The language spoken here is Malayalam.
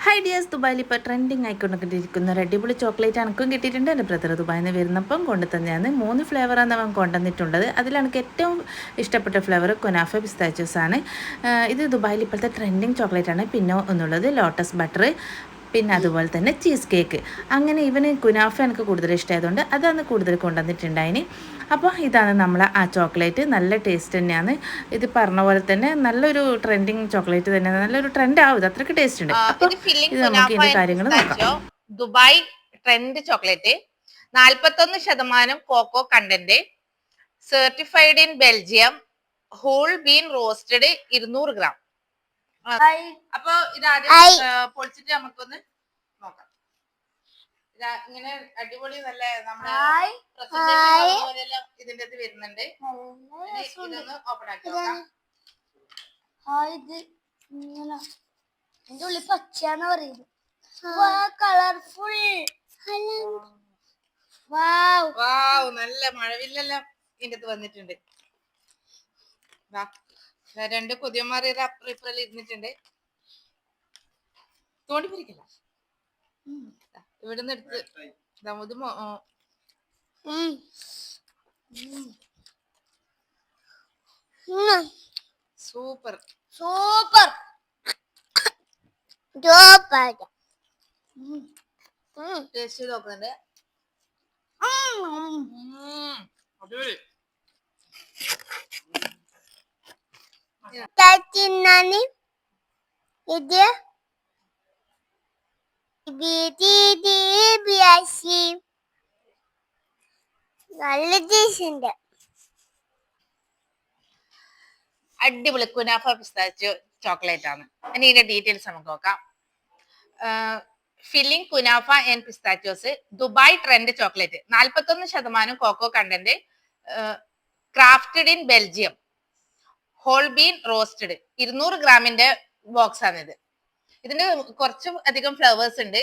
ഹൈ ഡിയേഴ്സ്, ദുബായിൽ ഇപ്പോൾ ട്രെൻഡിങ് ആയിക്കൊണ്ടിരിക്കുന്ന ഒരു അടിപൊളി ചോക്ലേറ്റ് എനിക്കും കിട്ടിയിട്ടുണ്ട്. എൻ്റെ ബ്രദർ ദുബായിൽ നിന്ന് വരുന്നപ്പം കൊണ്ടു തന്നെയാണ്. 3 ഫ്ലേവറാണ് അവൻ കൊണ്ടുവന്നിട്ടുള്ളത്. അതിൽ എനിക്ക് ഏറ്റവും ഇഷ്ടപ്പെട്ട ഫ്ലേവർ കുനാഫ പിസ്താച്ചോസ് ആണ്. ഇത് ദുബായിൽ ഇപ്പോഴത്തെ ട്രെൻഡിങ് ചോക്ലേറ്റ് ആണ്. പിന്നെ ഒന്നുള്ളത് ലോട്ടസ് ബട്ടർ, പിന്നെ അതുപോലെ തന്നെ ചീസ് കേക്ക്. അങ്ങനെ ഇവന് കുനാഫ എനിക്ക് കൂടുതൽ ഇഷ്ടമായതുകൊണ്ട് അതാണ് കൂടുതൽ കൊണ്ടുവന്നിട്ടുണ്ടായിന്. അപ്പോൾ ഇതാണ് നമ്മളെ ആ ചോക്ലേറ്റ്. നല്ല ടേസ്റ്റ് തന്നെയാണ്. ഇത് പറഞ്ഞ പോലെ തന്നെ നല്ലൊരു ട്രെൻഡിങ് ചോക്ലേറ്റ് തന്നെയാണ്. നല്ലൊരു ട്രെൻഡ് ആവും. ഇത് അത്രയ്ക്ക് ടേസ്റ്റ് ഉണ്ട്. അപ്പോൾ ഇത് നമുക്ക് ഇതിൻ്റെ കാര്യങ്ങൾ നോക്കാം. Dubai trend chocolate 41% cocoa content, certified in Belgium, whole bean roasted 200 gram. അപ്പൊ ഇതാദ്യം പൊളിച്ചിട്ട് നമുക്കൊന്ന് നോക്കാം. ഇങ്ങനെ അടിപൊളി നല്ല നമ്മുടെ ഇതിന്റെ ഇത് വരുന്നുണ്ട്. ഇതൊന്ന് ഓപ്പൺ ആക്കി നോക്കാം. എന്റെ ഉള്ളിൽ പച്ചയാന്ന് പറയുന്നത്. കളർഫുൾ, നല്ല മഴവില്ലെല്ലാം ഇതിന്റെ അത് വന്നിട്ടുണ്ട്. രണ്ട് കൊതിയന്മാർ അപ്പുറം ഇരുന്നിട്ടുണ്ട്. തോണ്ടി പിരിക്കില്ല. ഇവിടുന്ന് എടുത്ത് സൂപ്പർ സൂപ്പർ ടേസ്റ്റ് ചെയ്ത് നോക്കുന്നുണ്ട്. അടിപൊളി. ഇത് നല്ല ടേസ്റ്റ്. അടിപൊളി കുനാഫ പിസ്താച്ചിയോ ചോക്ലേറ്റ് ആണ്. ഇനി ഇതിന്റെ ഡീറ്റെയിൽസ് നമുക്ക് നോക്കാം. Filling kunafa and pistachios Dubai trend chocolate, 41% cocoa content, crafted in Belgium, whole bean roasted. 200 ഗ്രാമിന്റെ ബോക്സ് ആണിത്. ഇതിന്റെ കുറച്ചും അധികം ഫ്ലേവേഴ്സ് ഉണ്ട്.